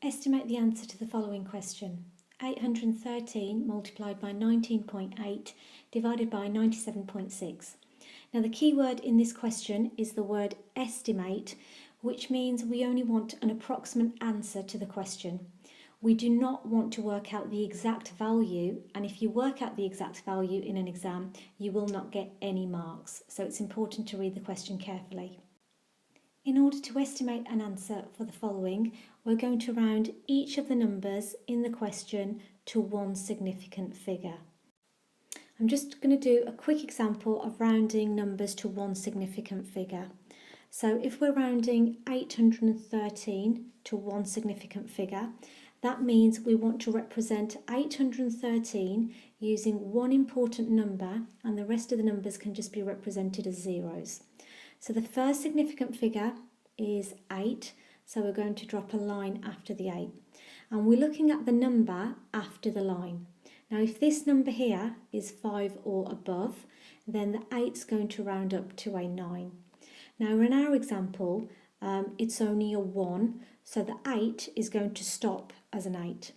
Estimate the answer to the following question. 813 multiplied by 19.8 divided by 97.6. Now the key word in this question is the word estimate, which means we only want an approximate answer to the question. We do not want to work out the exact value, and if you work out the exact value in an exam, you will not get any marks. So it's important to read the question carefully. In order to estimate an answer for the following, we're going to round each of the numbers in the question to one significant figure. I'm just going to do a quick example of rounding numbers to one significant figure. So if we're rounding 813 to one significant figure, that means we want to represent 813 using one important number, and the rest of the numbers can just be represented as zeros. So the first significant figure is 8, so we're going to drop a line after the 8. And we're looking at the number after the line. Now if this number here is 5 or above, then the 8's going to round up to a 9. Now in our example, it's only a 1, so the 8 is going to stop as an 8.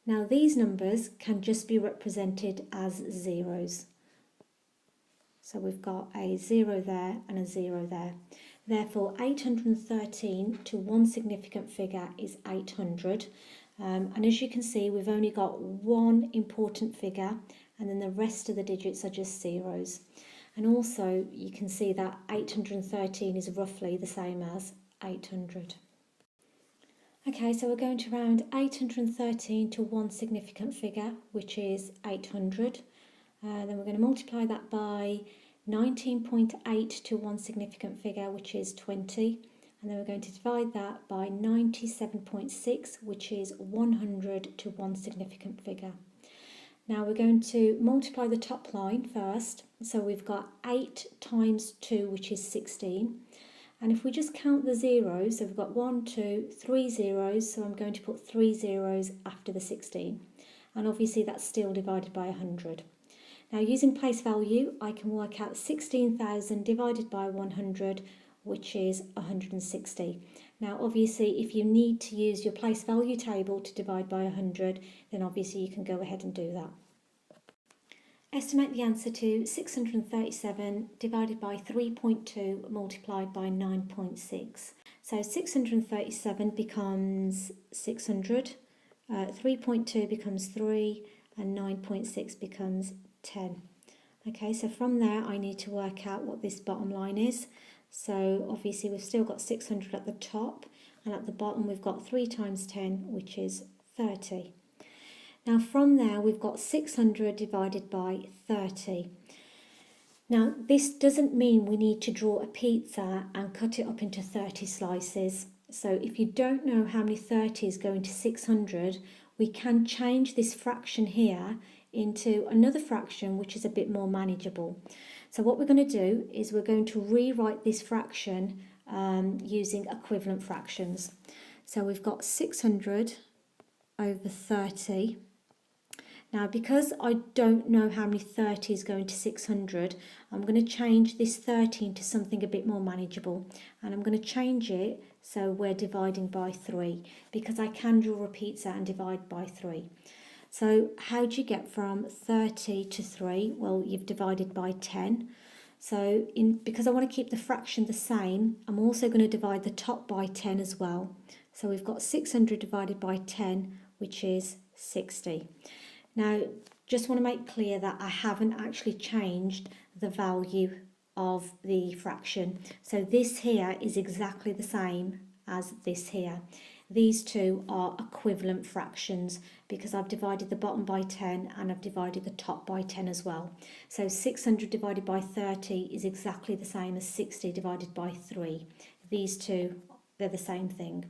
Now these numbers can just be represented as zeros. So we've got a 0 there and a 0 there. Therefore, 813 to one significant figure is 800. And as you can see, we've only got one important figure, and then the rest of the digits are just zeros. And also, you can see that 813 is roughly the same as 800. Okay, so we're going to round 813 to one significant figure, which is 800. Then we're going to multiply that by 19.8 to one significant figure, which is 20. And then we're going to divide that by 97.6, which is 100 to one significant figure. Now we're going to multiply the top line first. So we've got 8 times 2, which is 16. And if we just count the zeros, so we've got 1, 2, 3 zeros. So I'm going to put 3 zeros after the 16. And obviously that's still divided by 100. Now using place value, I can work out 16,000 divided by 100, which is 160. Now obviously if you need to use your place value table to divide by 100, then obviously you can go ahead and do that. Estimate the answer to 637 divided by 3.2 multiplied by 9.6. So 637 becomes 600, 3.2 becomes 3, and 9.6 becomes 10. Okay, so from there I need to work out what this bottom line is. So obviously we've still got 600 at the top, and at the bottom we've got 3 times 10, which is 30. Now from there we've got 600 divided by 30. Now this doesn't mean we need to draw a pizza and cut it up into 30 slices. So if you don't know how many 30s go into 600, we can change this fraction here into another fraction which is a bit more manageable. So what we're going to do is we're going to rewrite this fraction using equivalent fractions. So we've got 600 over 30. Now because I don't know how many 30s go into 600, I'm going to change this 30 into something a bit more manageable, and I'm going to change it so we're dividing by 3, because I can draw a pizza and divide by 3. So how do you get from 30 to 3? Well, you've divided by 10. So because I want to keep the fraction the same, I'm also going to divide the top by 10 as well. So we've got 600 divided by 10, which is 60. Now, just want to make clear that I haven't actually changed the value of the fraction. So this here is exactly the same as this here. These two are equivalent fractions because I've divided the bottom by 10 and I've divided the top by 10 as well. So 600 divided by 30 is exactly the same as 60 divided by 3. These two, they're the same thing.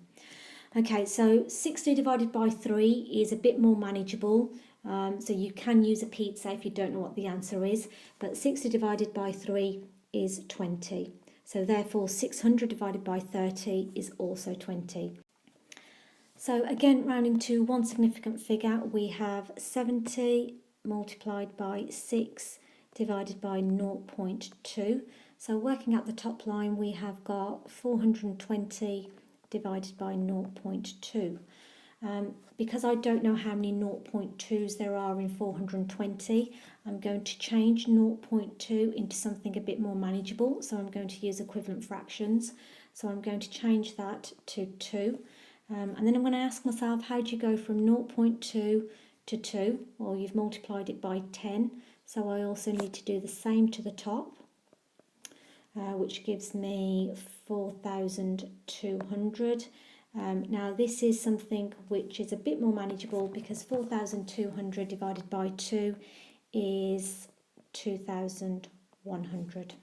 Okay, so 60 divided by 3 is a bit more manageable. So you can use a pizza if you don't know what the answer is, but 60 divided by 3 is 20. So therefore 600 divided by 30 is also 20. So again, rounding to one significant figure, we have 70 multiplied by 6 divided by 0.2. So working out the top line, we have got 420 divided by 0.2. Because I don't know how many 0.2s there are in 420, I'm going to change 0.2 into something a bit more manageable. So I'm going to use equivalent fractions. So I'm going to change that to 2. And then I'm going to ask myself, how do you go from 0.2 to 2? Well, you've multiplied it by 10. So I also need to do the same to the top, which gives me 4,200. Now this is something which is a bit more manageable because 4,200 divided by 2 is 2,100.